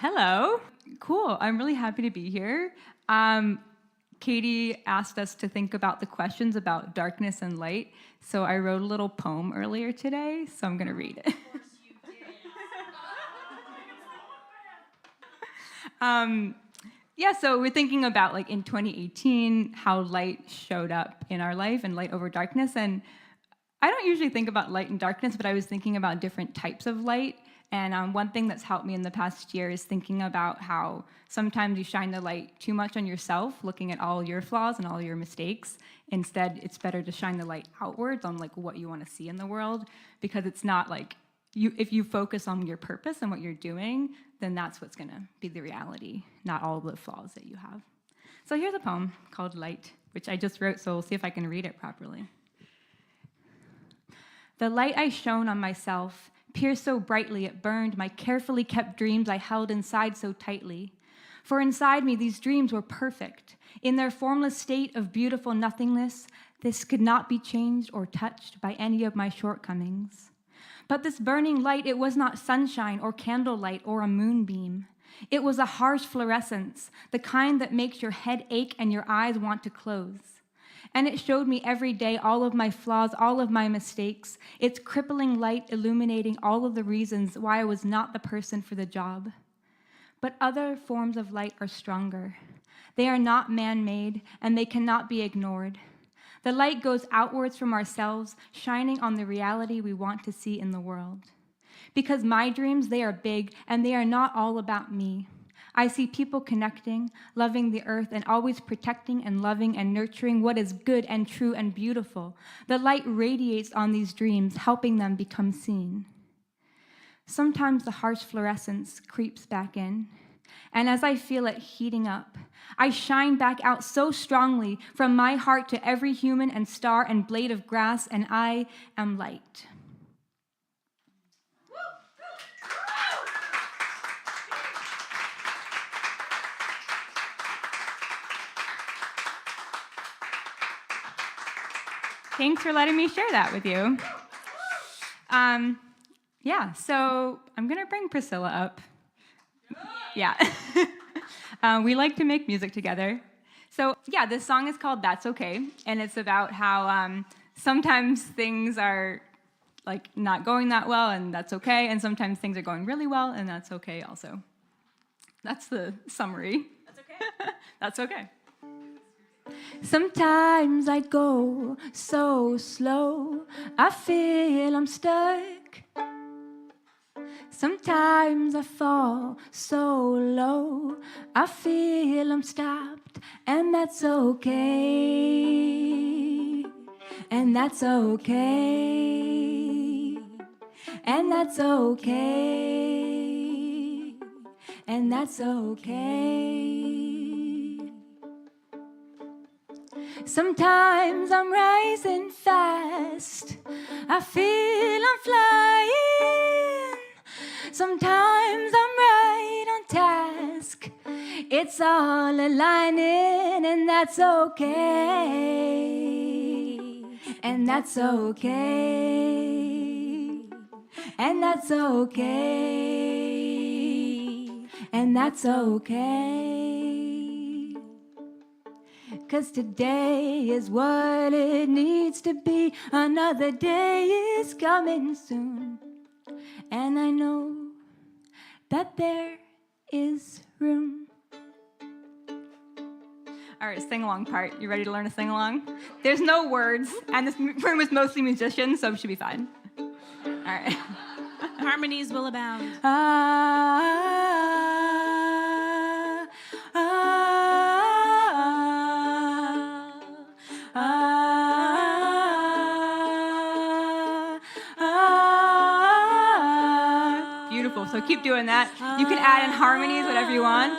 Hello. Cool. I'm really happy to be here. Katie asked us to think about the questions about darkness and light, so I wrote a little poem earlier today, so I'm going to read it. Of course you did. So we're thinking about, like, in 2018, how light showed up in our life and light over darkness, and I don't usually think about light and darkness, but I was thinking about different types of light. And one thing that's helped me in the past year is thinking about how sometimes you shine the light too much on yourself, looking at all your flaws and all your mistakes. Instead, it's better to shine the light outwards on like what you want to see in the world, because it's not like if you focus on your purpose and what you're doing, then that's what's going to be the reality, not all the flaws that you have. So here's a poem called Light, which I just wrote, so we'll see if I can read it properly. The light I shone on myself pierced so brightly it burned my carefully kept dreams I held inside so tightly. For inside me these dreams were perfect. In their formless state of beautiful nothingness, this could not be changed or touched by any of my shortcomings. But this burning light, it was not sunshine or candlelight or a moonbeam. It was a harsh fluorescence, the kind that makes your head ache and your eyes want to close. And it showed me every day all of my flaws, all of my mistakes, its crippling light illuminating all of the reasons why I was not the person for the job. But other forms of light are stronger. They are not man-made, and they cannot be ignored. The light goes outwards from ourselves, shining on the reality we want to see in the world. Because my dreams, they are big, and they are not all about me. I see people connecting, loving the earth, and always protecting and loving and nurturing what is good and true and beautiful. The light radiates on these dreams, helping them become seen. Sometimes the harsh fluorescence creeps back in, and as I feel it heating up, I shine back out so strongly from my heart to every human and star and blade of grass, and I am light. Thanks for letting me share that with you. So I'm going to bring Priscilla up. Yeah. We like to make music together. So, this song is called That's Okay, and it's about how sometimes things are like not going that well, and that's okay, and sometimes things are going really well, and that's okay also. That's the summary. That's okay. That's okay. Sometimes I go so slow, I feel I'm stuck. Sometimes I fall so low, I feel I'm stopped, and that's okay. And that's okay. And that's okay. And that's okay. Sometimes I'm rising fast, I feel I'm flying. Sometimes I'm right on task, it's all aligning, and that's okay. And that's okay. And that's okay. And that's okay. 'Cause today is what it needs to be. Another day is coming soon. And I know that there is room. All right, sing-along part. You ready to learn a sing-along? There's no words, and this room is mostly musicians, so it should be fine. All right. Harmonies will abound. Beautiful. So keep doing that. You can add in harmonies, whatever you want.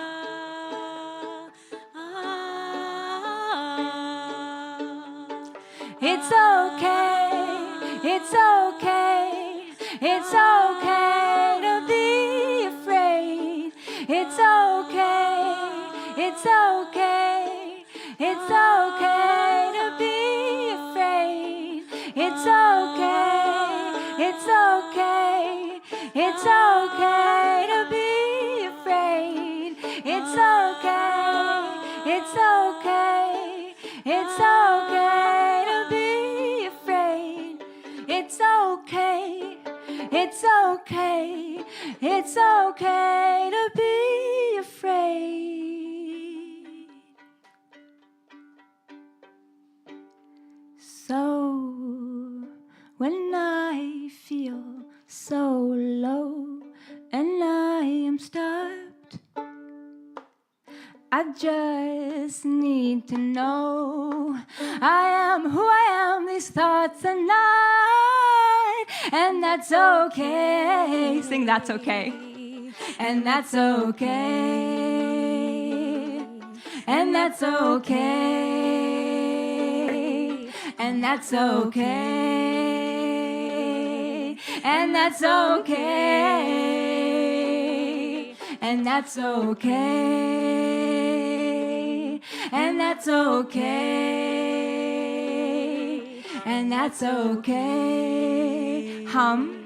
It's okay. It's okay. It's okay to be afraid. It's okay. It's okay. It's okay to be afraid. It's okay. It's okay. It's okay to be afraid. It's okay. It's okay. It's okay to be afraid. It's okay. It's okay. It's okay to be afraid. So when I feel so low and I am stopped, I just need to know I am who I am, these thoughts are not, and that's okay. Sing that's okay. And that's okay. And that's okay. And that's okay. And that's okay. And that's okay. And that's okay. And that's okay. Hum.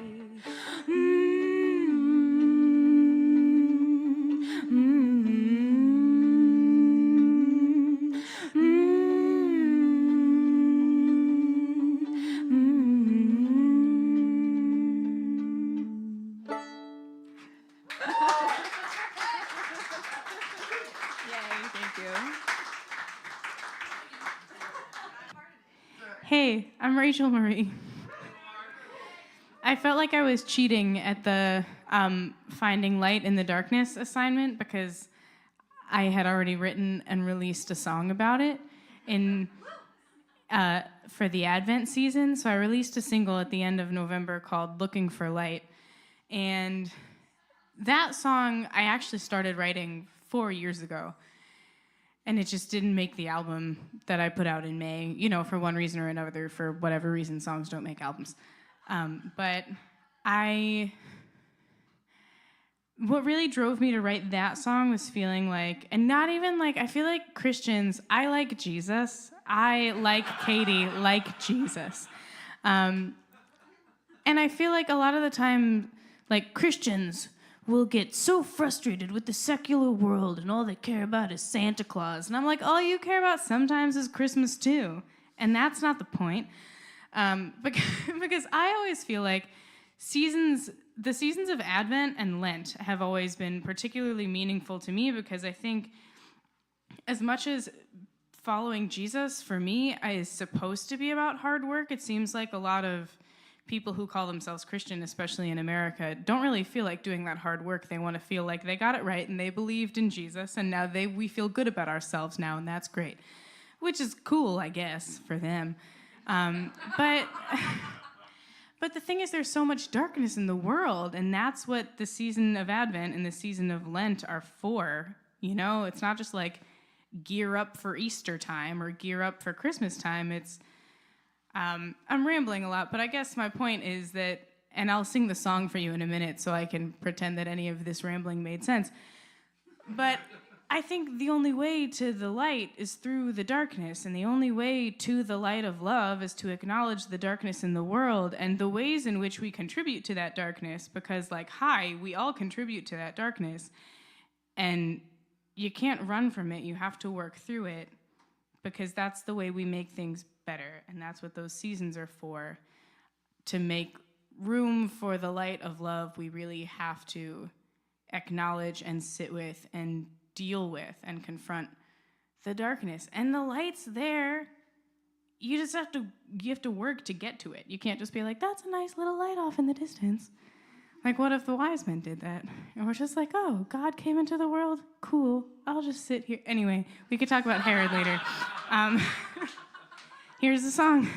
Hey, I'm Rachel Marie. I felt like I was cheating at the Finding Light in the Darkness assignment because I had already written and released a song about it for the Advent season. So I released a single at the end of November called Looking for Light. And that song I actually started writing 4 years ago. And it just didn't make the album that I put out in May, you know, for one reason or another. For whatever reason, songs don't make albums. But what really drove me to write that song was feeling like, and not even like, I feel like Christians, I like Jesus. I like Katie, like Jesus. And I feel like a lot of the time, like Christians will get so frustrated with the secular world and all they care about is Santa Claus. And I'm like, all you care about sometimes is Christmas too. And that's not the point. Because I always feel like the seasons of Advent and Lent have always been particularly meaningful to me because I think as much as following Jesus for me is supposed to be about hard work, it seems like a lot of people who call themselves Christian, especially in America, don't really feel like doing that hard work. They want to feel like they got it right and they believed in Jesus and now we feel good about ourselves now and that's great, which is cool, I guess, for them. But the thing is there's so much darkness in the world and that's what the season of Advent and the season of Lent are for. You know, it's not just like gear up for Easter time or gear up for Christmas time. It's I'm rambling a lot, but I guess my point is that, and I'll sing the song for you in a minute so I can pretend that any of this rambling made sense. But I think the only way to the light is through the darkness, and the only way to the light of love is to acknowledge the darkness in the world and the ways in which we contribute to that darkness, because we all contribute to that darkness, and you can't run from it, you have to work through it, because that's the way we make things better, and that's what those seasons are for. To make room for the light of love, we really have to acknowledge and sit with and deal with and confront the darkness. And the light's there. You have to work to get to it. You can't just be like, that's a nice little light off in the distance. Like, what if the wise men did that? And we're just like, oh, God came into the world? Cool. I'll just sit here. Anyway, we could talk about Herod later. Here's the song.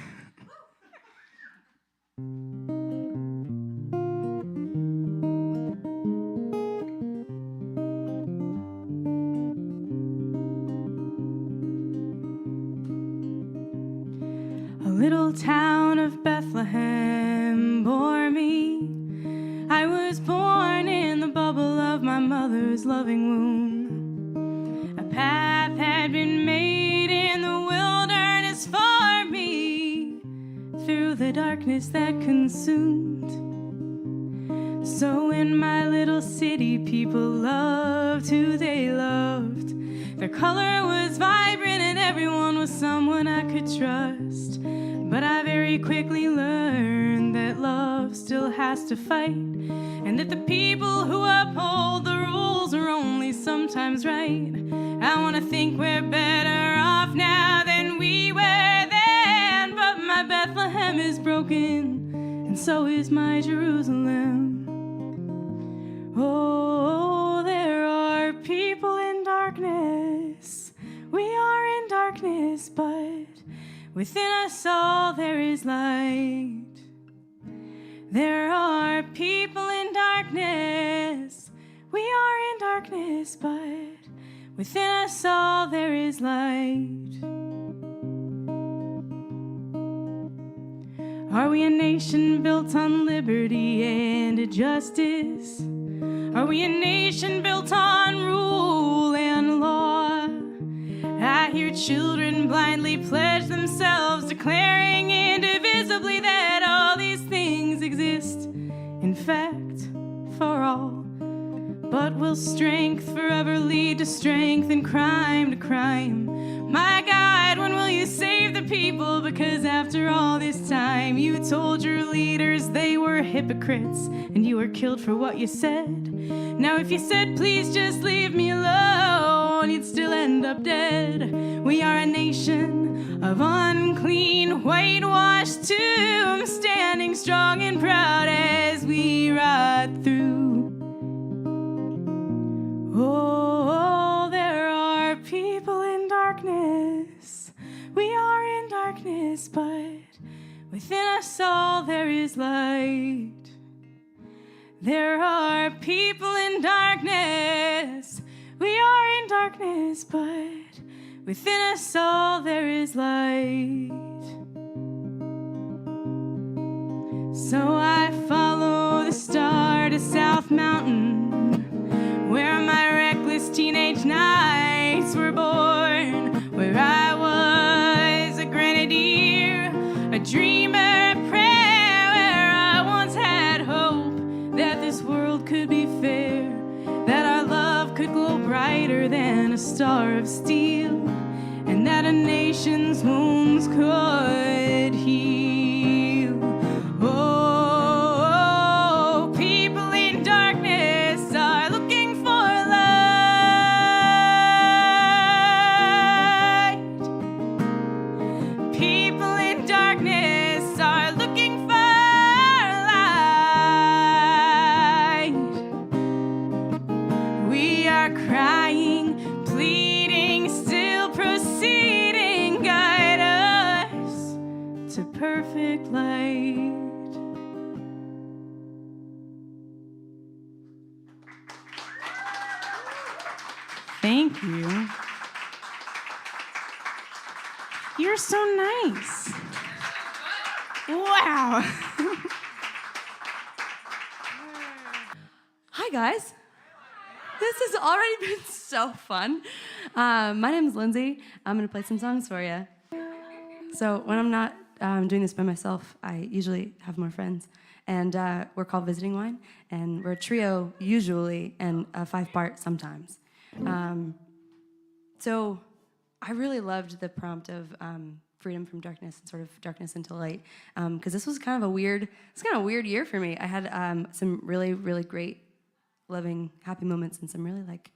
A little town of Bethlehem bore me. I was born in the bubble of my mother's loving womb. A path had been made in the wilderness for me through the darkness that consumed. So in my little city, people loved who they loved. Their color was vibrant and everyone was someone I could trust. But I very quickly learned that love still has to fight, and that the people who uphold the rules are only sometimes right. I want to think we're better off now than we were then, but my Bethlehem is broken, and so is my Jerusalem. Oh, there are people in darkness. We are in darkness, but within us all there is light. There are people in darkness. We are in darkness, but within us all there is light. Are we a nation built on liberty and justice? Are we a nation built on rule and law? I hear children blindly pledge themselves, declaring indivisibly that all these things exist, in fact, for all. But will strength forever lead to strength and crime to crime? My God, when will you save the people? Because after all this time, you told your leaders they were hypocrites, and you were killed for what you said. Now if you said, please just leave me alone, you'd still end up dead. We are a nation of unclean, whitewashed tombs, standing strong and proud as we ride through. Oh, there are people in darkness. We are in darkness, but within us all there is light. There are people in darkness. We are in darkness, but within us all there is light. So I follow the star to South Mountain, where my reckless teenage nights were born, where I was a grenadier, a dreamer, a prayer, where I once had hope that this world could be fair, that our love could glow brighter than a star of steel, and that a nation's wounds could heal. Oh, people in darkness are looking for light. People in darkness are looking for light. We are crying, pleading, still proceeding. Guide us to perfect light. Thank you. You're so nice. Wow. Hi, guys. This has already been so fun. My name is Lindsey. I'm going to play some songs for you. So when I'm not doing this by myself, I usually have more friends. And we're called Visiting Wine. And we're a trio usually and a 5-part sometimes. So I really loved the prompt of freedom from darkness and sort of darkness into light, because this was kind of a weird year for me. I had some really, really great, loving, happy moments, and some really like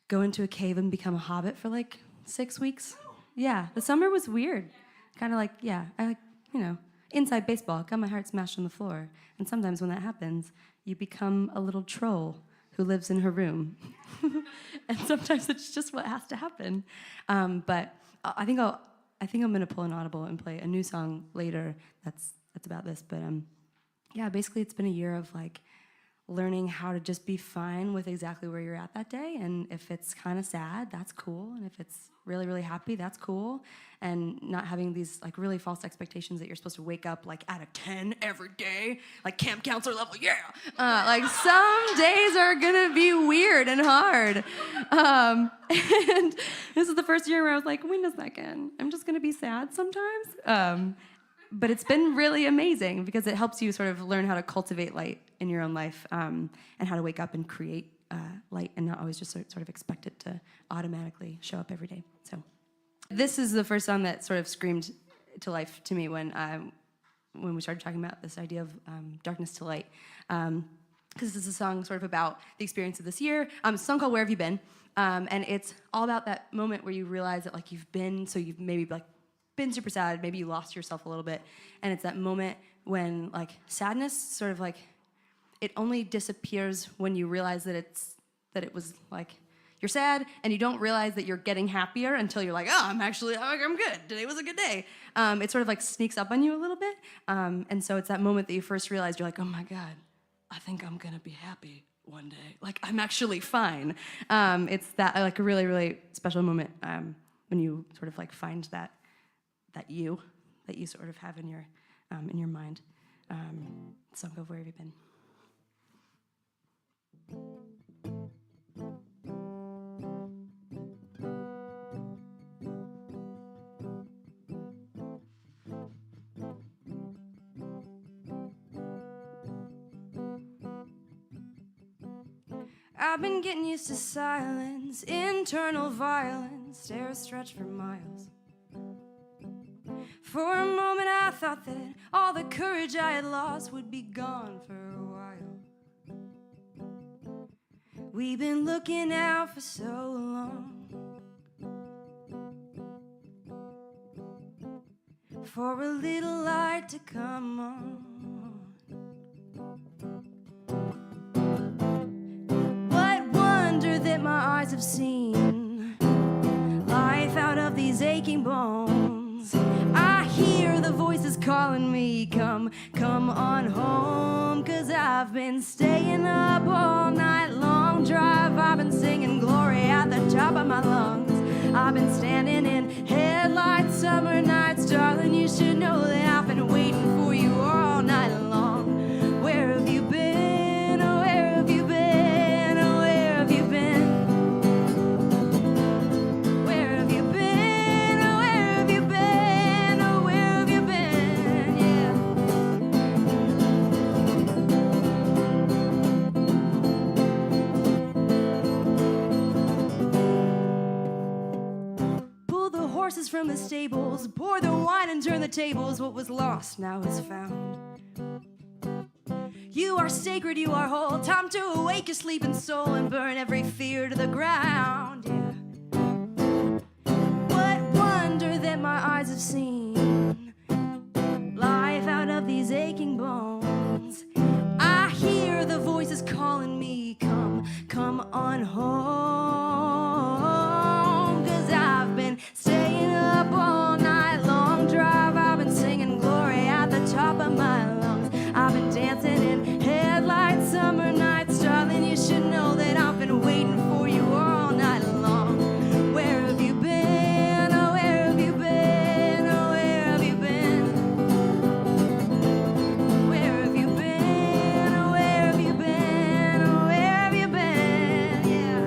go into a cave and become a hobbit for like 6 weeks. Yeah, the summer was weird. Kind of like, yeah, I like, inside baseball, got my heart smashed on the floor. And sometimes when that happens, you become a little troll who lives in her room. And sometimes it's just what has to happen. But I think I'm gonna pull an audible and play a new song later that's about this. But yeah, basically it's been a year of like learning how to just be fine with exactly where you're at that day. And if it's kind of sad, that's cool. And if it's really, really happy, that's cool. And not having these like really false expectations that you're supposed to wake up like at a 10 every day, like camp counselor level, yeah. Like some days are gonna be weird and hard. And this is the first year where I was like, wait a second, I'm just gonna be sad sometimes. but it's been really amazing because it helps you sort of learn how to cultivate light in your own life, and how to wake up and create light and not always just sort of expect it to automatically show up every day. So this is the first song that sort of screamed to life to me when we started talking about this idea of darkness to light. Because this is a song sort of about the experience of this year. It's a song called Where Have You Been? And it's all about that moment where you realize that you've maybe been super sad, maybe you lost yourself a little bit, and it's that moment when sadness sort of it only disappears when you realize that it was you're sad, and you don't realize that you're getting happier until you're I'm good. Today was a good day. It sort of sneaks up on you a little bit, and so it's that moment that you first realize you're oh my God, I think I'm gonna be happy one day. I'm actually fine. It's that a really, really special moment when you sort of find that you sort of have in your mind. Song of Where Have You Been? I've been getting used to silence, internal violence, stairs stretch for miles. For a moment I thought that all the courage I had lost would be gone for a while. We've been looking out for so long for a little light to come on. That my eyes have seen life out of these aching bones. I hear the voices calling me, come on home. 'Cause I've been staying up all night long. Drive, I've been singing glory at the top of my lungs. I've been standing in headlights, summer nights. Darling, you should know that I've been waiting for you all night long. Where have you been? Oh, where have you been? Horses from the stables, pour the wine and turn the tables. What was lost now is found. You are sacred, you are whole. Time to awake your sleeping soul and burn every fear to the ground. Yeah. What wonder that my eyes have seen life out of these aching bones. I hear the voices calling me, come on home. 'Cause I've been staying up all night long. Drive, I've been singing glory at the top of my lungs. I've been dancing in headlights, summer nights. Darling, you should know that I've been waiting for you all night long. Where have you been? Oh, where have you been? Oh, where have you been? Where have you been? Oh, where have you been? Oh, where have you been? Yeah.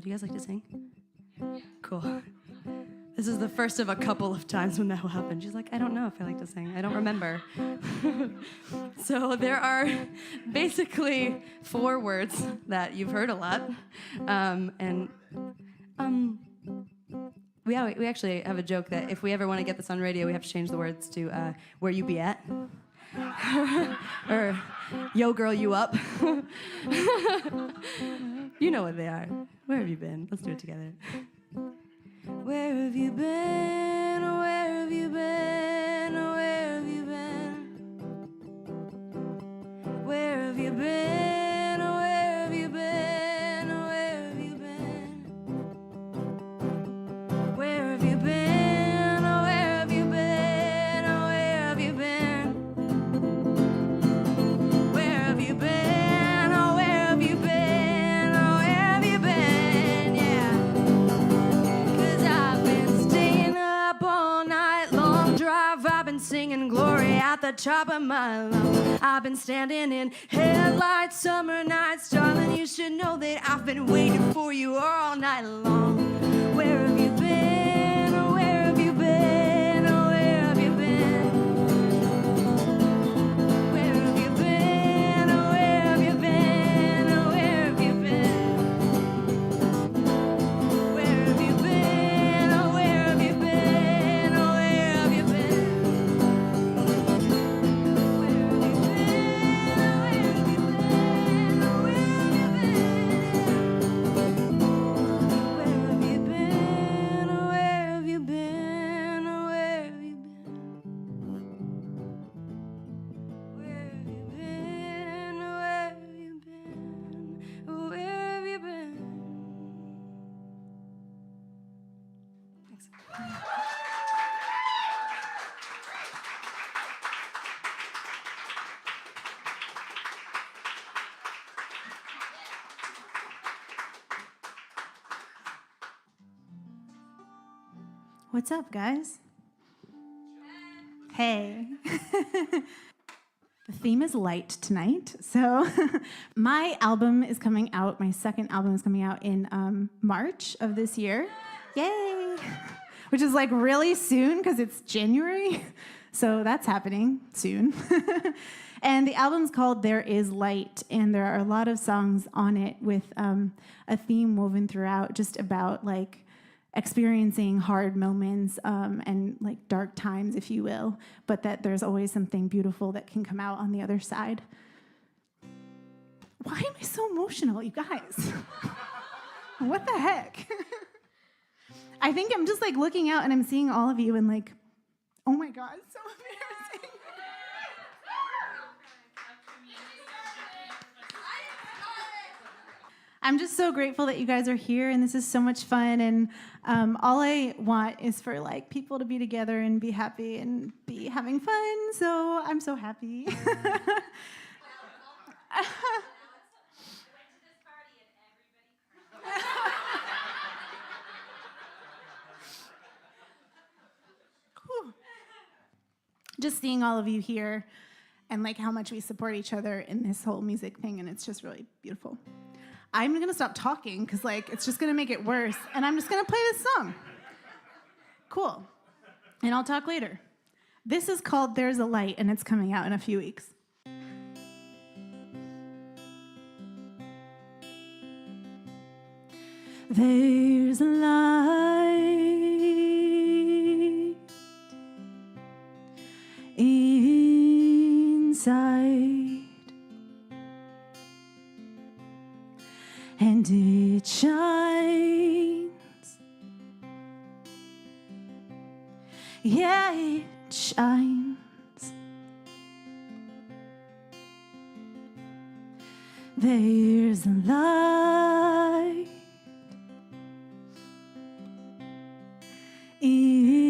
Do you guys like to sing? Cool. This is the first of a couple of times when that will happen. She's like, I don't know if I like to sing. I don't remember. So there are basically 4 words that you've heard a lot. We actually have a joke that if we ever want to get this on radio, we have to change the words to where you be at. Or yo girl, you up. You know what they are. Where have you been? Let's do it together. Where have you been? Where have you been? Where have you been? Where have you been? Where have you been? Where have you been? Where have you been? Where have you been? Where have you been? Where have you been? Where have you been? the top of my lungs. I've been standing in headlights, summer nights, darling. You should know that I've been waiting for you all night long. Where have you been? Oh, where have you been? Oh, where have you been? Where have you been? Oh, where have you been? Oh, where have you been? Where have you been? Oh, where have you been? Oh, where have you been? Where have you been? Oh, where have you been? Oh, where have you been? Where have you been? Oh, where have you been? Oh, where have you been? Where have you been? Oh, where have you been? Oh, where have you been? Thanks. What's up, guys? Hey. The theme is light tonight. So my album is coming out, my second album is coming out in March of this year. Yay! Which is like really soon because it's January. So that's happening soon. And the album's called There Is Light, and there are a lot of songs on it with a theme woven throughout just about like experiencing hard moments and like dark times, if you will, but that there's always something beautiful that can come out on the other side. Why am I so emotional, you guys? What the heck? I think I'm just like looking out and I'm seeing all of you and like, oh my God, it's so embarrassing. I'm just so grateful that you guys are here, and this is so much fun. And all I want is for like people to be together and be happy and be having fun. So I'm so happy. Whew. Just seeing all of you here and like how much we support each other in this whole music thing, and it's just really beautiful. I'm going to stop talking because like it's just going to make it worse, and I'm just going to play this song. Cool. And I'll talk later. This is called There's a Light, and it's coming out in a few weeks. There's a light inside, and it shines. Yeah, it shines. There's a light inside,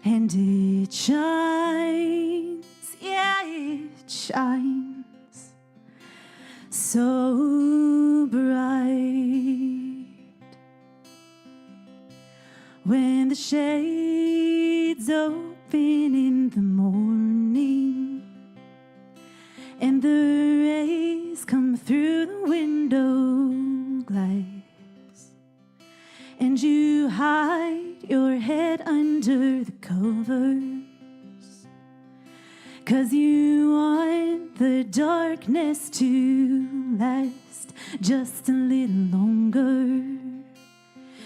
and it shines. Yeah, it shines so bright. When the shades open in the morning and the rays come through the window glass, and you hide your head under the covers, 'cause you want the darkness to last just a little longer,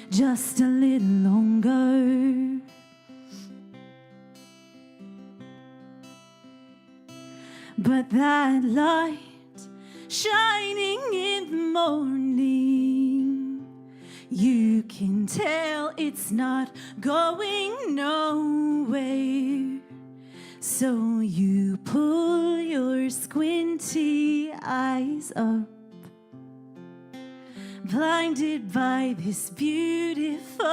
just a little longer. But that light shining in the morning, you can tell it's not going nowhere. So you pull your squinty eyes up, blinded by this beautiful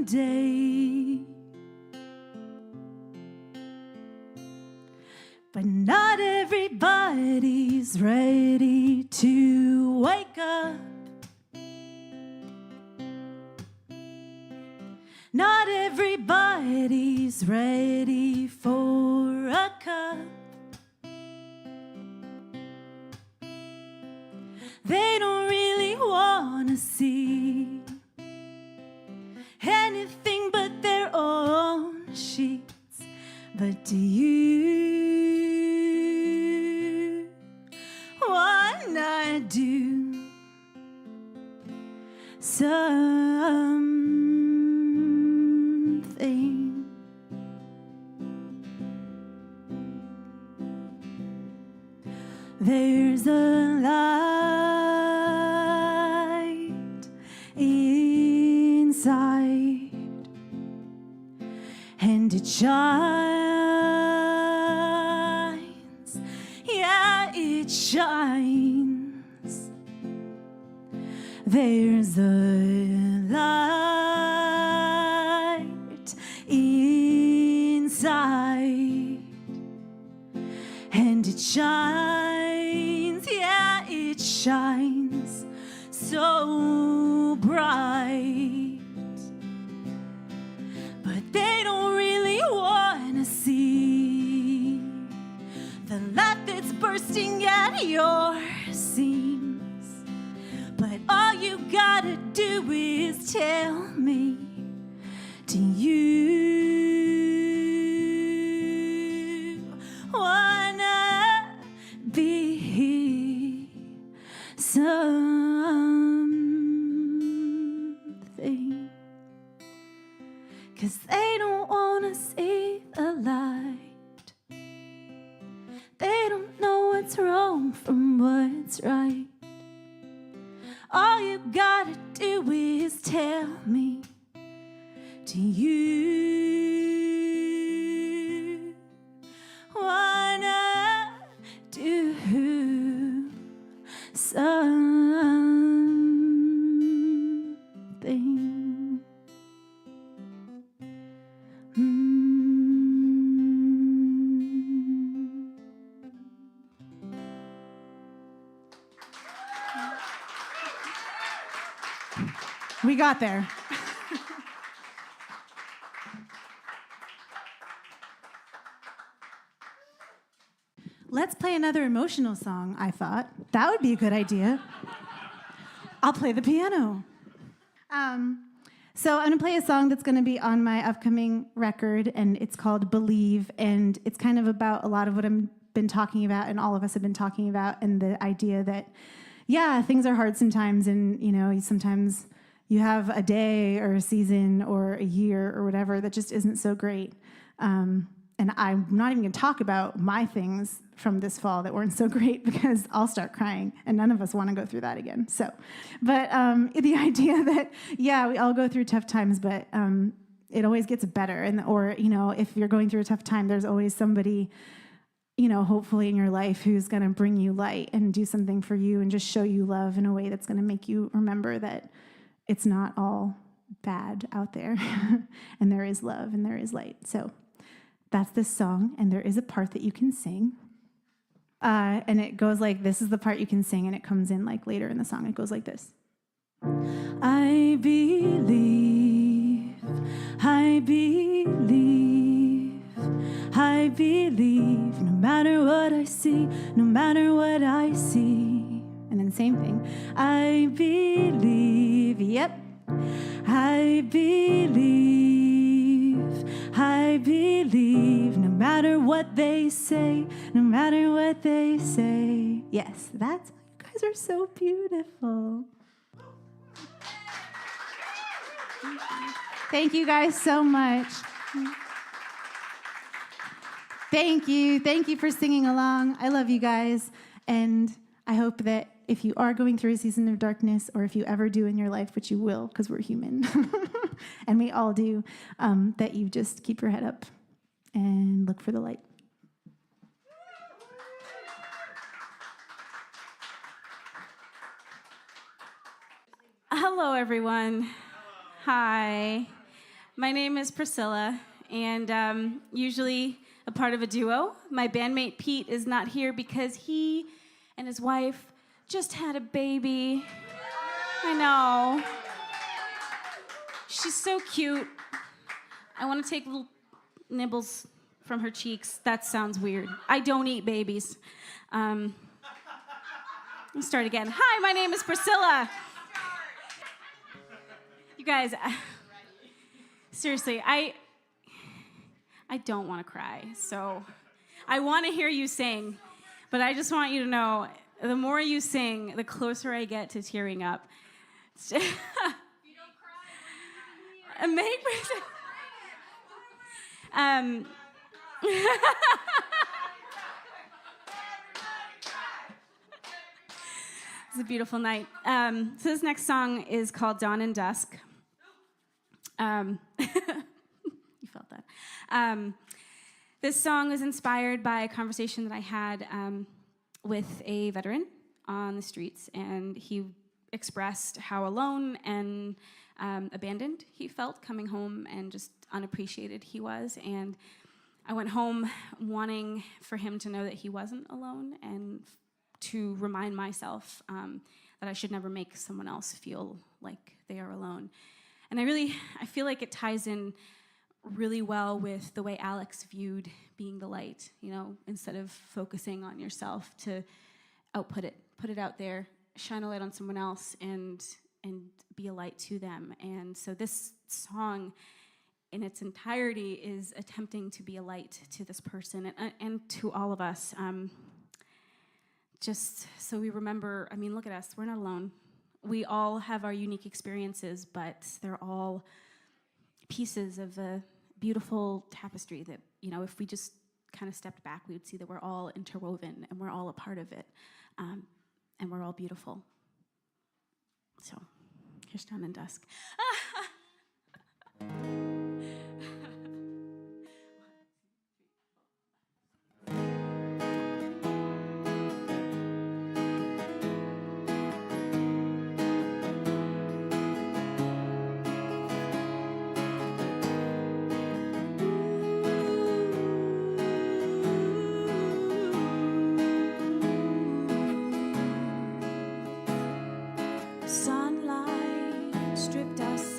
day. But not everybody's ready to wake up. Daddy's ready for a cup. They don't really want to see anything but their own sheets. But do you wanna do something? There's a light inside, and it shines. Yeah, it shines. There's a light inside, and it shines. Yeah, it shines so bright. But they don't really want to see the light that's bursting at your seams. But all you gotta do is tell me, do you wanna be something? 'Cause they don't wanna see the light. They don't know what's wrong from what's right. All you gotta do is tell me, do you wanna do something? We got there. Let's play another emotional song, I thought. That would be a good idea. I'll play the piano. So I'm going to play a song that's going to be on my upcoming record, and it's called Believe, and it's kind of about a lot of what I've been talking about and all of us have been talking about, and the idea that, yeah, things are hard sometimes, and, you know, sometimes you have a day or a season or a year or whatever that just isn't so great. And I'm not even going to talk about my things from this fall that weren't so great, because I'll start crying, and none of us want to go through that again. So, but the idea that, yeah, we all go through tough times, but it always gets better. And or, you know, if you're going through a tough time, there's always somebody, you know, hopefully in your life who's going to bring you light and do something for you and just show you love in a way that's going to make you remember that it's not all bad out there, and there is love and there is light. So that's this song, and there is a part that you can sing. And it goes like, this is the part you can sing, and it comes in like later in the song. It goes like this. I believe, I believe, I believe, no matter what I see, no matter what I see. And then same thing. I believe, yep. I believe, no matter what they say, no matter what they say. Yes, that's why you guys are so beautiful. Thank you guys so much. Thank you. Thank you for singing along. I love you guys. And I hope that if you are going through a season of darkness, or if you ever do in your life, which you will, because we're human, and we all do, that you just keep your head up and look for the light. Hello, everyone. Hi. My name is Priscilla, and usually a part of a duo. My bandmate Pete is not here because he and his wife just had a baby. I know. She's so cute. I want to take a little nibbles from her cheeks. That sounds weird. I don't eat babies. Let's start again. Hi, my name is Priscilla. You guys, seriously, I don't want to cry, so I want to hear you sing, but I just want you to know, the more you sing, the closer I get to tearing up. You don't cry. It's a beautiful night. So this next song is called Dawn and Dusk. You felt that. This song was inspired by a conversation that I had with a veteran on the streets, and he expressed how alone and abandoned he felt coming home and just unappreciated he was. And I went home wanting for him to know that he wasn't alone and to remind myself that I should never make someone else feel like they are alone. And I feel like it ties in really well with the way Alex viewed being the light, instead of focusing on yourself, to put it out there, shine a light on someone else and be a light to them. And so this song in its entirety is attempting to be a light to this person and to all of us. Just so we remember, look at us, we're not alone. We all have our unique experiences, but they're all pieces of a beautiful tapestry that, if we just kind of stepped back, we would see that we're all interwoven and we're all a part of it. And we're all beautiful. So, here's Dawn and Dusk. Sonlight stripped us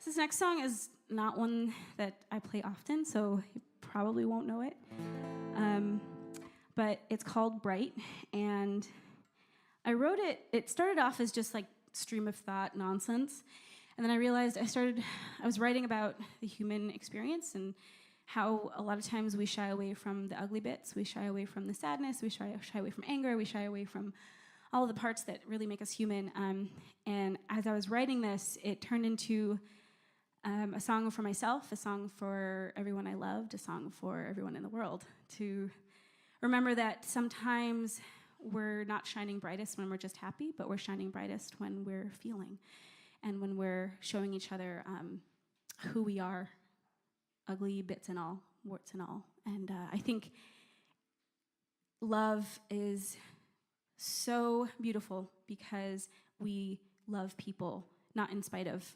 This next song is not one that I play often, so you probably won't know it. But it's called Bright, and I wrote it started off as just like stream of thought nonsense, and then I realized I was writing about the human experience and how a lot of times we shy away from the ugly bits, we shy away from the sadness, we shy away from anger, we shy away from all of the parts that really make us human. And as I was writing this, it turned into a song for myself, a song for everyone I loved, a song for everyone in the world, to remember that sometimes we're not shining brightest when we're just happy, but we're shining brightest when we're feeling and when we're showing each other who we are, ugly bits and all, warts and all. And I think love is so beautiful because we love people, not in spite of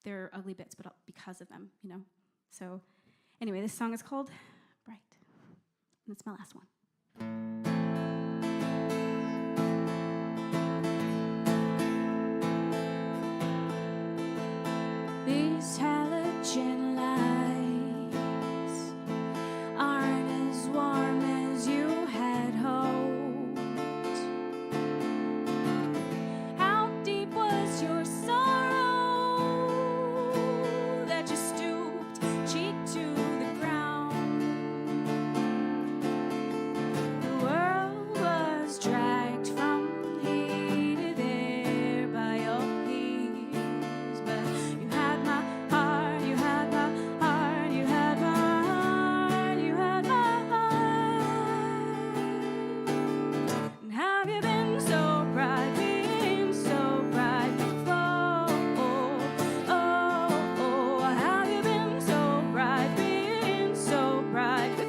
their ugly bits, but because of them, you know? So anyway, this song is called Bright, and it's my last one. These halogen lights aren't as warm as you had hoped. How deep was your sorrow that you stooped cheek to the ground? The world was dragged from here to there by your peers, but you had my heart, you had my heart, you had my heart, you had my heart. And have you been so bright, been so bright before? Oh, have you been so bright, been so bright before?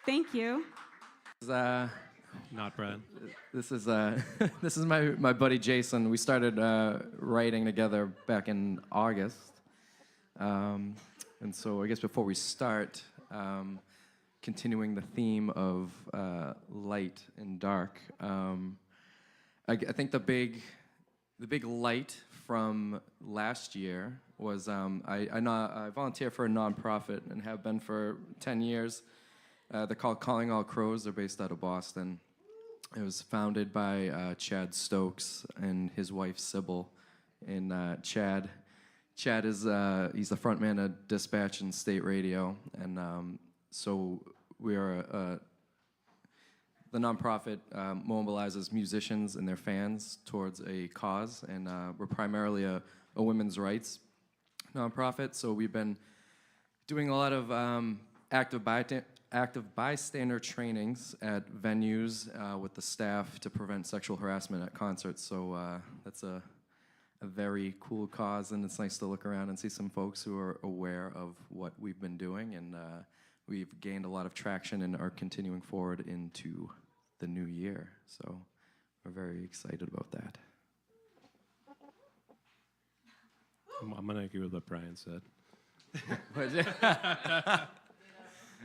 Thank you. Not Brad. This is this is my buddy Jason. We started writing together back in August, and so I guess before we start, continuing the theme of light and dark, I think the big light from last year was I volunteer for a nonprofit and have been for 10 years. They're called Calling All Crows. They're based out of Boston. It was founded by Chad Stokes and his wife Sybil. And Chad is he's the front man of Dispatch and State Radio. And so we are the nonprofit mobilizes musicians and their fans towards a cause. And we're primarily a women's rights nonprofit. So we've been doing a lot of active bystander trainings at venues with the staff to prevent sexual harassment at concerts. So that's a very cool cause, and it's nice to look around and see some folks who are aware of what we've been doing, and we've gained a lot of traction and are continuing forward into the new year. So we're very excited about that. I'm going to agree with what Brian said.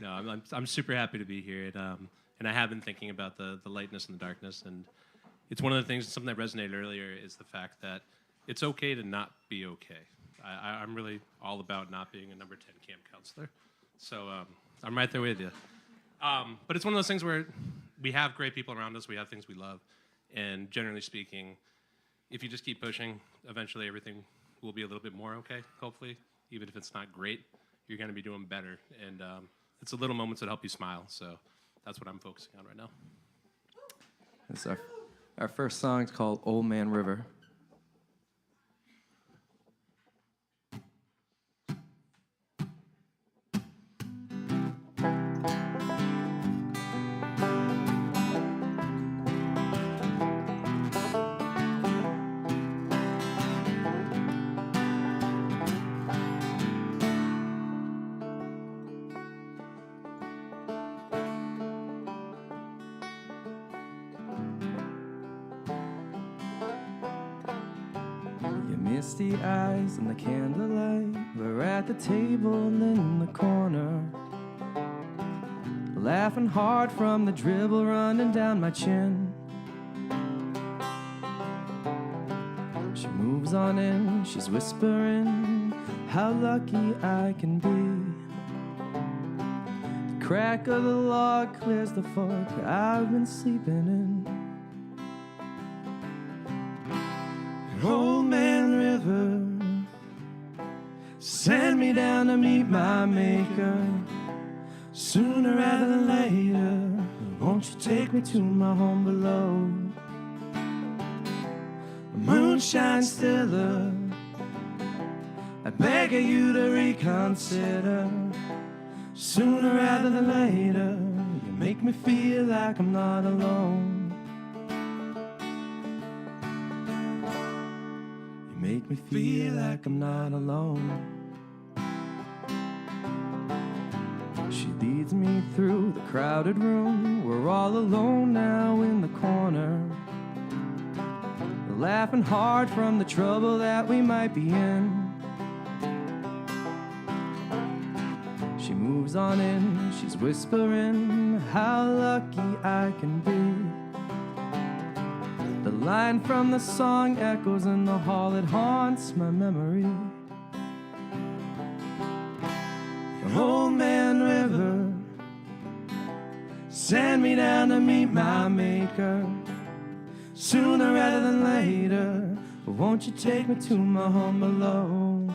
No, I'm super happy to be here, and I have been thinking about the lightness and the darkness, and it's one of the things, something that resonated earlier, is the fact that it's okay to not be okay. I'm really all about not being a number 10 camp counselor, so I'm right there with you. But it's one of those things where we have great people around us, we have things we love, and generally speaking, if you just keep pushing, eventually everything will be a little bit more okay, hopefully. Even if it's not great, you're going to be doing better, and it's the little moments that help you smile, so that's what I'm focusing on right now. This is our first song is called Old Man River. misty eyes in the candlelight. We're at the table in the corner, laughing hard from the dribble running down my chin. She moves on in, she's whispering how lucky I can be. The crack of the log clears the fog I've been sleeping in. Old Man River, send me down to meet my maker. Sooner rather than later, won't you take me to my home below? Moonshine stiller, I beg of you to reconsider. Sooner rather than later, you make me feel like I'm not alone. Make me feel like I'm not alone. She leads me through the crowded room. We're all alone now in the corner, laughing hard from the trouble that we might be in. She moves on in, she's whispering how lucky I can be. The line from the song echoes in the hall, it haunts my memory. Old Man River, send me down to meet my maker. Sooner rather than later, won't you take me to my home below?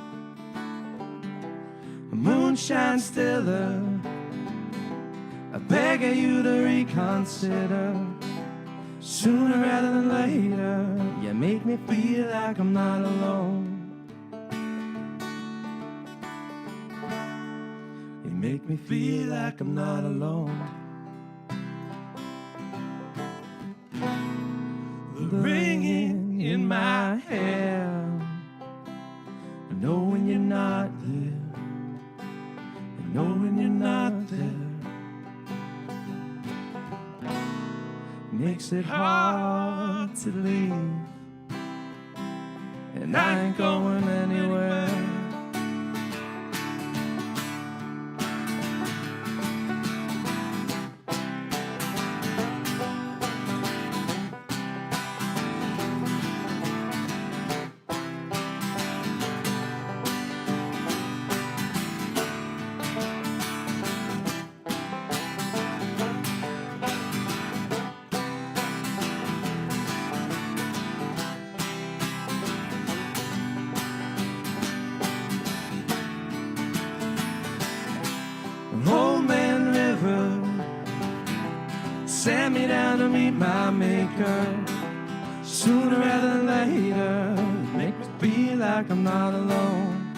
Moonshine stiller, I beg of you to reconsider. Sooner rather than later, you make me feel like I'm not alone. You make me feel like I'm not alone. The ringing in my hair, I know when you're not there, I know when you're not there. Makes it hard to leave, and I ain't going anywhere. Send me down to meet my maker. Sooner rather than later, make me feel like I'm not alone.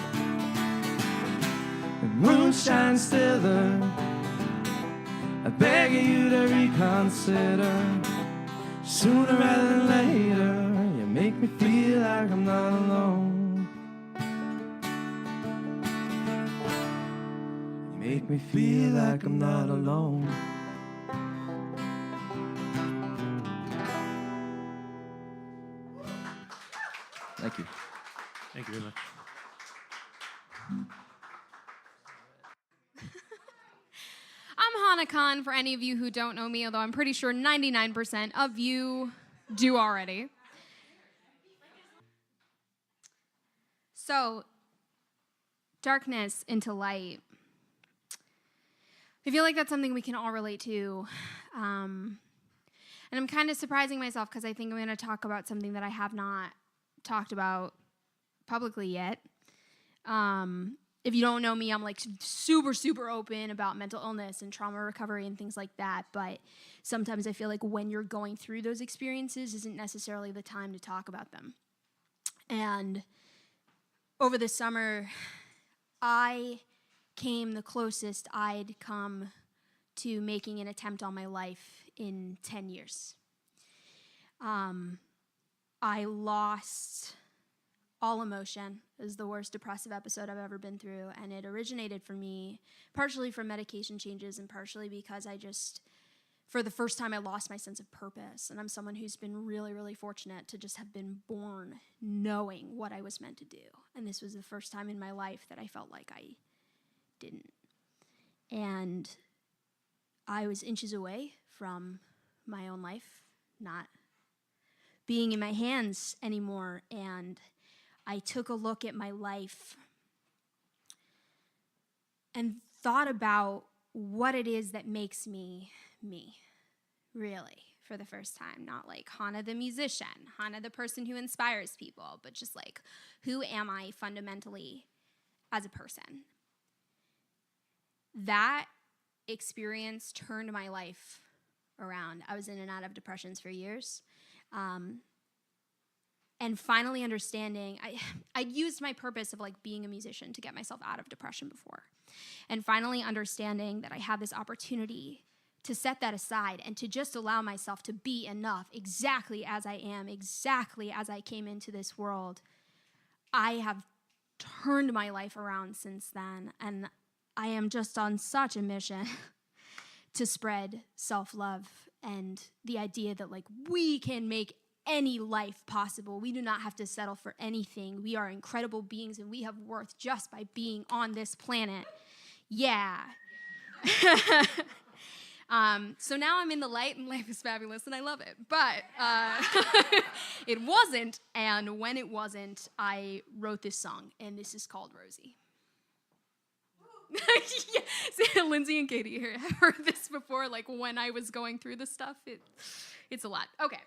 The moonshine stiller, I beg of you to reconsider. Sooner rather than later, you make me feel like I'm not alone. You make me feel like I'm not alone. Thank you. Thank you very much. I'm Hana Kahn, for any of you who don't know me, although I'm pretty sure 99% of you do already. So, darkness into light. I feel like that's something we can all relate to. And I'm kind of surprising myself because I think I'm going to talk about something that I have not talked about publicly yet. If you don't know me, I'm like super open about mental illness and trauma recovery and things like that. But sometimes I feel like when you're going through those experiences isn't necessarily the time to talk about them. And over the summer, I came the closest I'd come to making an attempt on my life in 10 years. I lost all emotion. It was the worst depressive episode I've ever been through, and it originated for me partially from medication changes and partially because I just for the first time, I lost my sense of purpose. And I'm someone who's been really, really fortunate to just have been born knowing what I was meant to do. And this was the first time in my life that I felt like I didn't. And I was inches away from my own life not being in my hands anymore. And I took a look at my life and thought about what it is that makes me, really, for the first time. Not like Hana the musician, Hana the person who inspires people, but just like, who am I fundamentally as a person? That experience turned my life around. I was in and out of depressions for years. And finally understanding, I'd used my purpose of like being a musician to get myself out of depression before. And finally understanding that I had this opportunity to set that aside and to just allow myself to be enough exactly as I am, exactly as I came into this world. I have turned my life around since then, and I am just on such a mission to spread self-love and the idea that like we can make any life possible. We do not have to settle for anything. We are incredible beings and we have worth just by being on this planet. Yeah. So now I'm in the light and life is fabulous and I love it. But it wasn't, and when it wasn't, I wrote this song, and this is called Rosie. Yeah. So Lindsey and Katie here have heard this before, like when I was going through this stuff. It's a lot. Okay.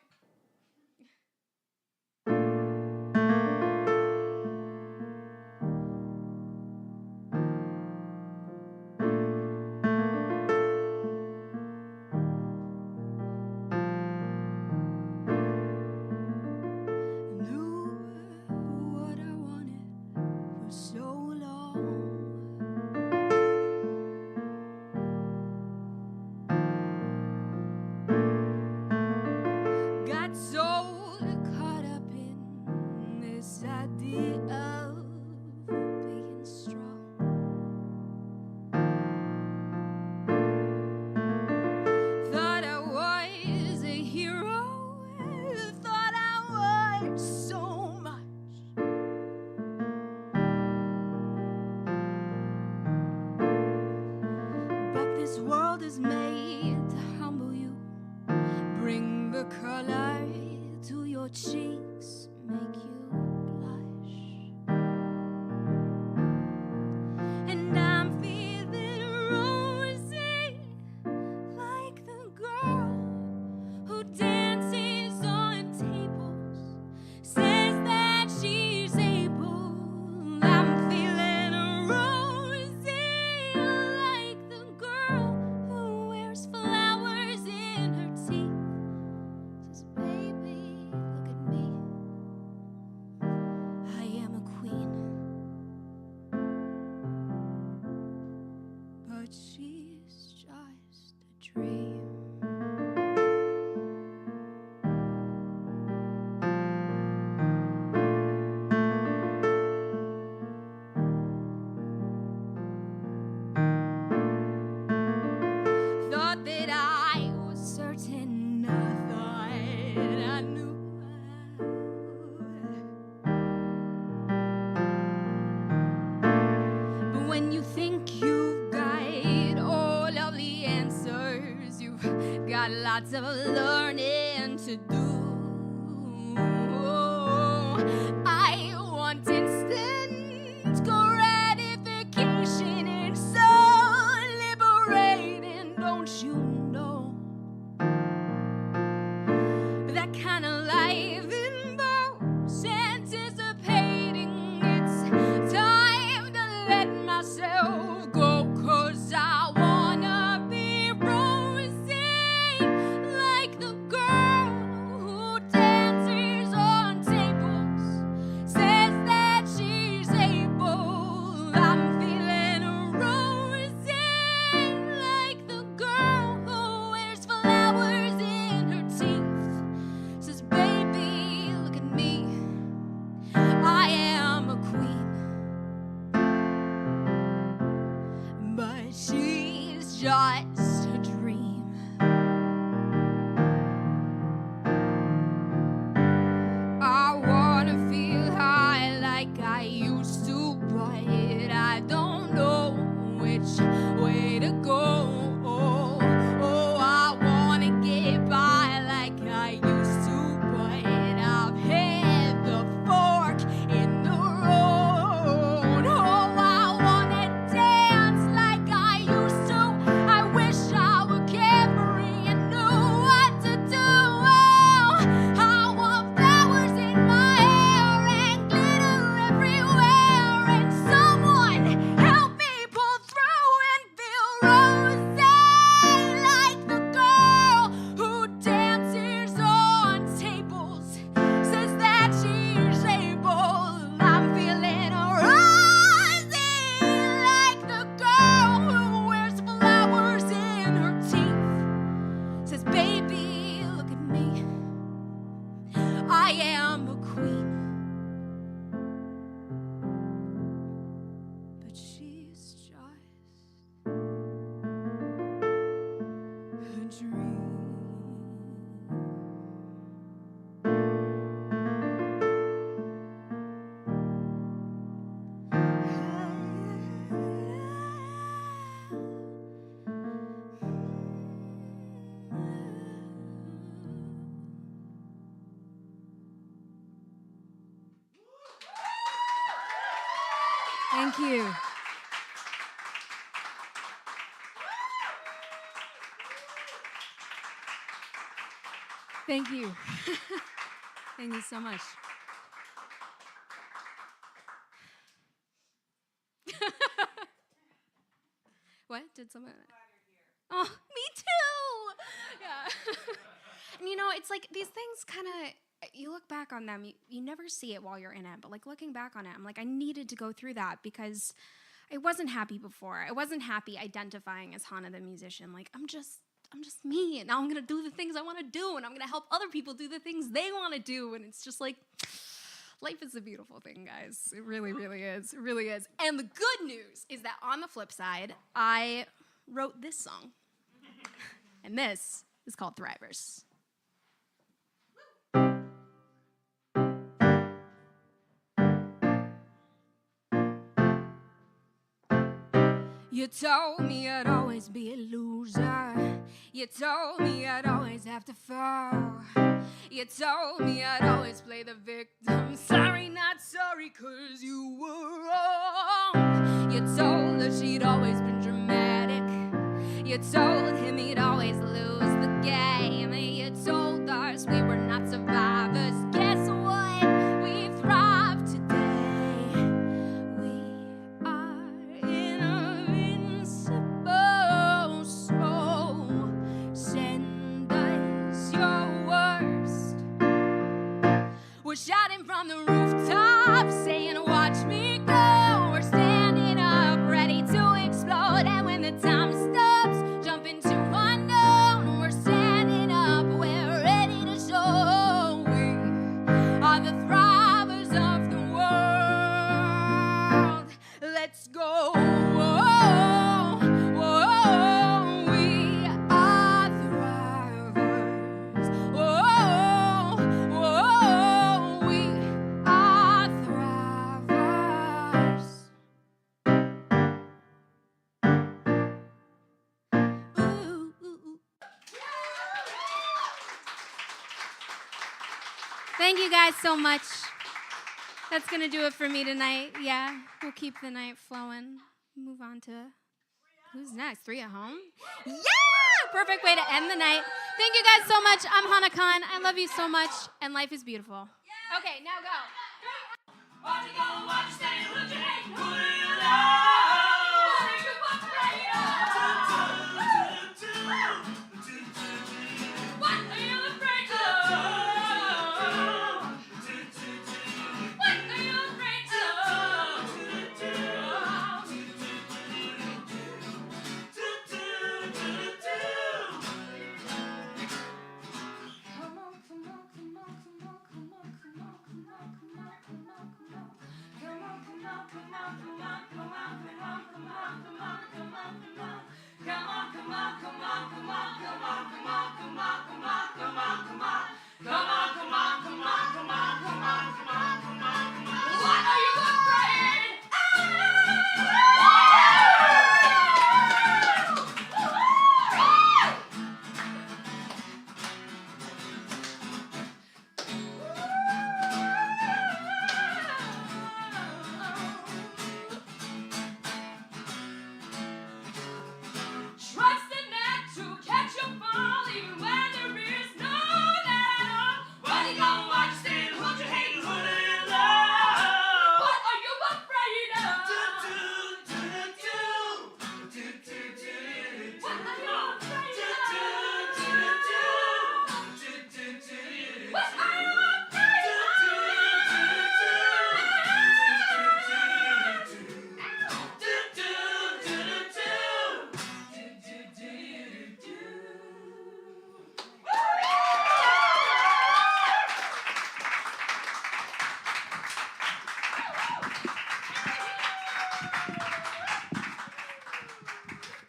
Lots of learning to do. I want instant gratification. It's so liberating, don't you know? That kind of life involves anticipating. It's time to let myself go, 'cause I wanna be Rosie. Baby, I am a queen. But she's just a dream. Thank you. Thank you. Thank you so much. What? Did someone? Oh, me too. Yeah. And you know, it's like these things kind of, you look back on them, you never see it while you're in it, but like looking back on it, I'm like, I needed to go through that because I wasn't happy before. I wasn't happy identifying as Hana the musician. Like, I'm just me, and now I'm gonna do the things I want to do, and I'm gonna help other people do the things they want to do, and it's just like, life is a beautiful thing, guys. It really, really is. It really is. And the good news is that on the flip side, I wrote this song, and this is called Thrivers. You told me I'd always be a loser. You told me I'd always have to fall. You told me I'd always play the victim. Sorry, not sorry, 'cause you were wrong. You told her she'd always been dramatic. You told him he'd always lose the game. And you told us we were not survivors. Guess what? We thrive today. We are invincible. So send us your worst. We're shouting from the rooftops, saying, watch me go. We're standing up, ready to explode. And when the time stops, jump into unknown. We're standing up, we're ready to show. We are the thrivers of the world. Let's go. We are thrivers. We are thrivers. Thank you guys so much. That's going to do it for me tonight. Yeah, we'll keep the night flowing. Move on to who's next? 3 at home? Yeah! Perfect way to end the night. Thank you guys so much. I'm Hana Kahn. I love you so much, and life is beautiful. Okay, now go. Come on.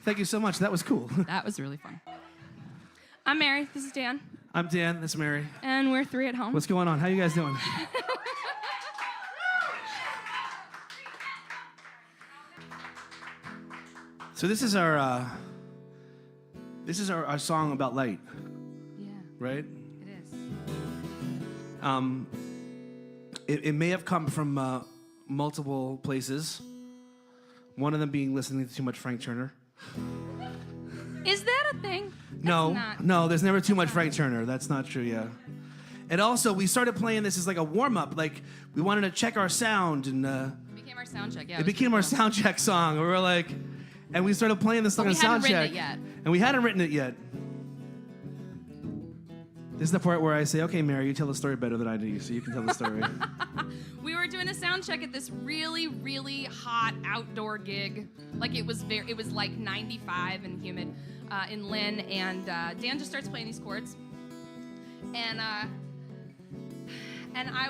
Thank you so much. That was cool. That was really fun. I'm Mary. This is Dan. I'm Dan. This is Mary. And we're 3 at home. What's going on? How you guys doing? So this is our song about light. Yeah. Right? It is. It may have come from multiple places. One of them being listening to too much Frank Turner. Is that a thing? No, there's never too much Frank Turner. That's not true, yeah. And also, we started playing this as like a warm-up. Like, we wanted to check our sound, and It became our sound check, yeah. it became our sound check song. We were like, and we started playing this song on sound check. We hadn't written it yet. And we hadn't written it yet. This is the part where I say, okay, Mary, you tell the story better than I do, so you can tell the story. We were doing a sound check at this really, really hot outdoor gig. Like it was like 95 and humid in Lynn, and Dan just starts playing these chords. And I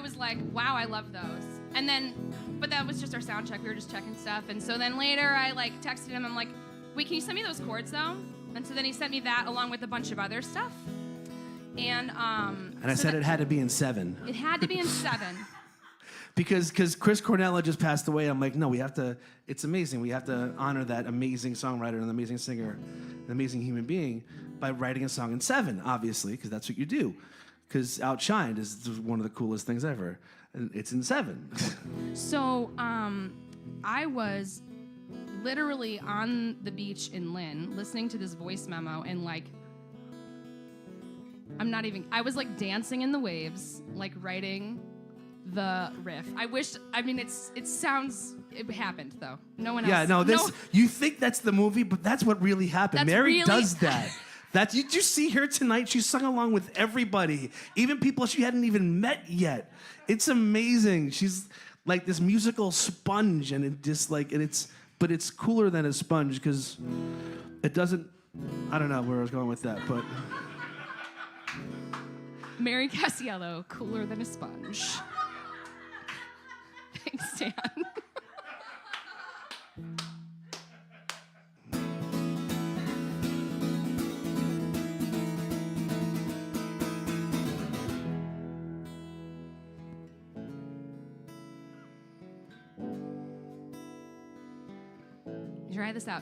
was like, wow, I love those. And then, but that was just our sound check. We were just checking stuff. And so then later I like texted him. I'm like, wait, can you send me those chords though? And so then he sent me that along with a bunch of other stuff. And I said it had to be in 7. It had to be in 7. Because Chris Cornell just passed away. I'm like, no, we have to, it's amazing. We have to honor that amazing songwriter and amazing singer, an amazing human being by writing a song in 7, obviously, because that's what you do. Because Outshined is one of the coolest things ever. And it's in 7. So I was literally on the beach in Lynn listening to this voice memo and like, I was like dancing in the waves, like writing the riff. It happened though. No one else. Yeah, no, you think that's the movie, but that's what really happened. Mary does that. Did you see her tonight? She sung along with everybody, even people she hadn't even met yet. It's amazing. She's like this musical sponge, and but it's cooler than a sponge because it doesn't. I don't know where I was going with that, but. Mary Casiello, cooler than a sponge. Thanks, Dan. Try this out.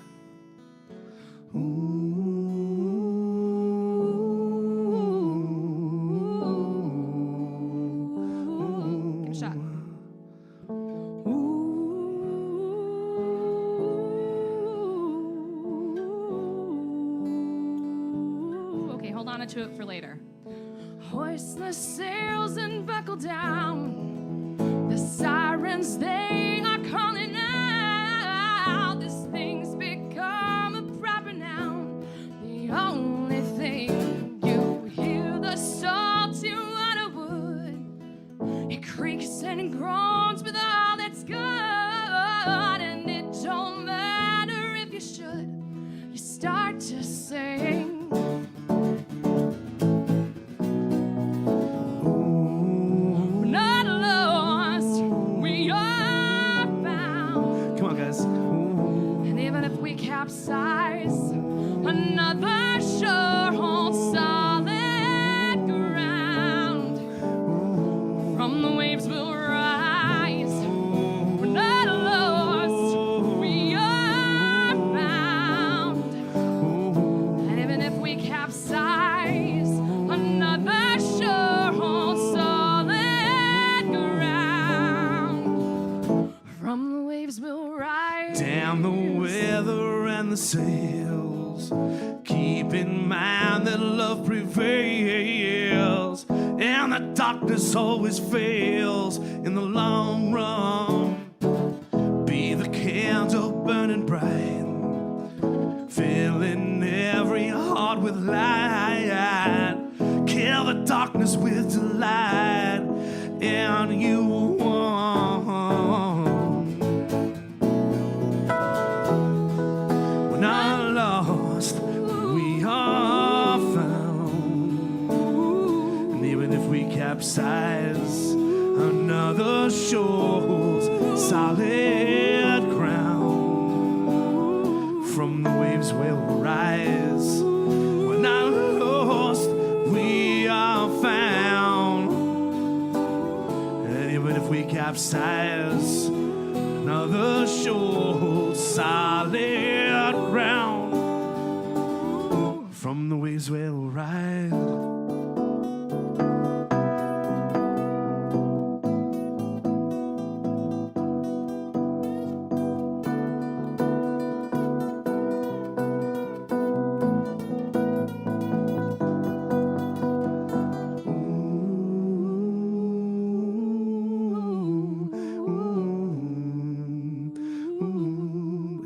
Give it a shot. Okay, hold on to it for later. Hoist the sails and buckle down. The sirens, they are calling out. This thing's become a proper noun. The only thing you hear, the salty water wood. It creaks and groans with all that's good. And it don't matter if you should. You start to sing. Capsize, another shore holds solid ground. From the waves we'll rise. We're not lost, we are found. And even if we capsize, another shore holds solid ground. From the waves we'll rise. Damn the weather and the sails. Keep in mind that love prevails, and the darkness always fails in the long run. Be the candle burning bright, filling every heart with light. Kill the darkness with delight, and you won. We are found, and even if we capsize, another shore's solid ground. From the waves waves will rise. When I'm lost, we are found. And even if we capsize, another shore holds solid ground. From the waves will rise.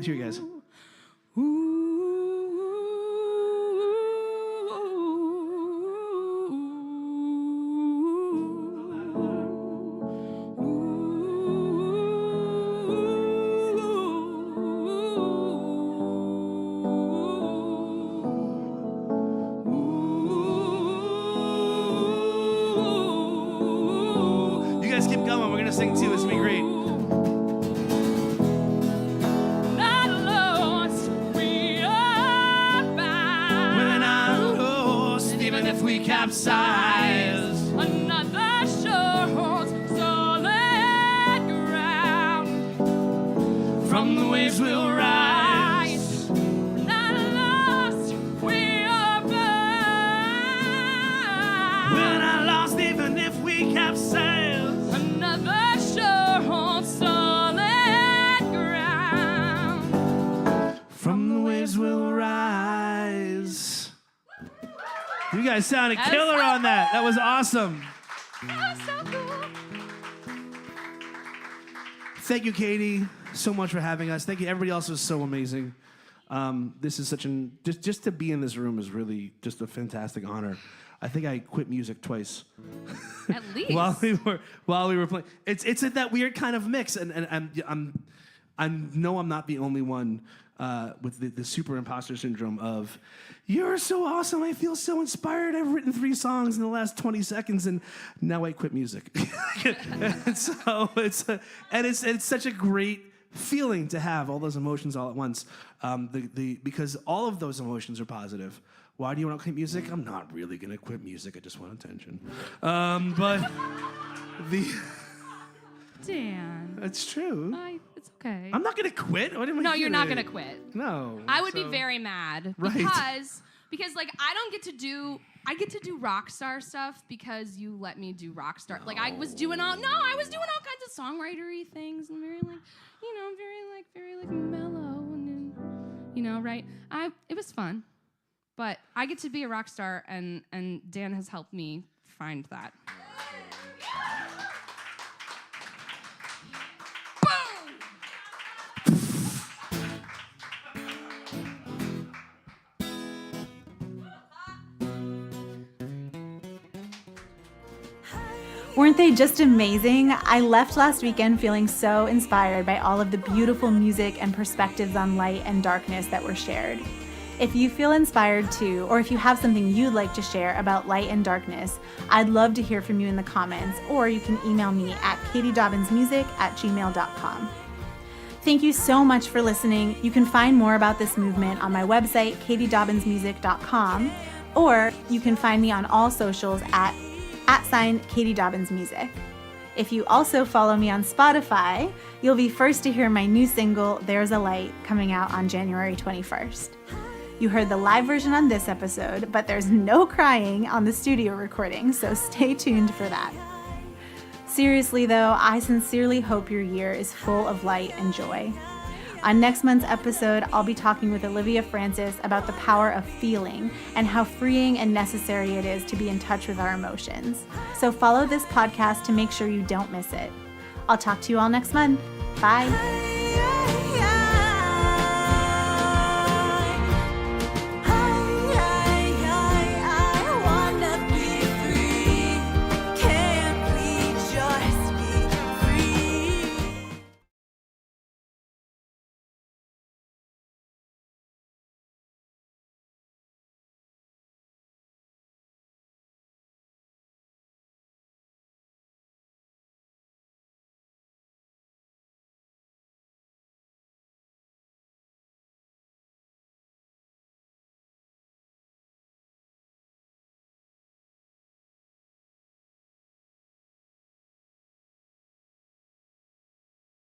Here, guys. You guys keep going. We're gonna sing too. It's gonna be great. We capsize. Another shore holds solid ground. From the waves we'll rise. Not lost, we are bound. We're not lost even if we capsize. Another shore holds solid ground. From the waves we'll rise. You guys sounded killer on that. That was awesome. That was so cool. Thank you, Katie, so much for having us. Thank you. Everybody else was so amazing. This is such an just to be in this room is really just a fantastic honor. I think I quit music twice. At least while we were playing. It's that weird kind of mix, and I know I'm not the only one with the super imposter syndrome of, you're so awesome, I feel so inspired, I've written 3 songs in the last 20 seconds, and now I quit music. And so it's such a great feeling to have all those emotions all at once, because all of those emotions are positive. Why do you want to quit music? I'm not really going to quit music, I just want attention. But Dan. It's true. It's okay. I'm not gonna quit. What am I No, you're not doing? gonna quit. No. I would be very mad Right. because like I get to do rock star stuff because you let me do rock star. Like I was doing all kinds of songwritery things and very mellow and right. It was fun, but I get to be a rock star and Dan has helped me find that. Weren't they just amazing? I left last weekend feeling so inspired by all of the beautiful music and perspectives on light and darkness that were shared. If you feel inspired too, or if you have something you'd like to share about light and darkness, I'd love to hear from you in the comments, or you can email me at katiedobbinsmusic@gmail.com. Thank you so much for listening. You can find more about this movement on my website, katiedobbinsmusic.com, or you can find me on all socials at Katie Dobbins Music. If you also follow me on Spotify, you'll be first to hear my new single, There's a Light, coming out on January 21st. You heard the live version on this episode, but there's no crying on the studio recording, so stay tuned for that. Seriously though, I sincerely hope your year is full of light and joy. On next month's episode, I'll be talking with Olivia Francis about the power of feeling and how freeing and necessary it is to be in touch with our emotions. So follow this podcast to make sure you don't miss it. I'll talk to you all next month. Bye.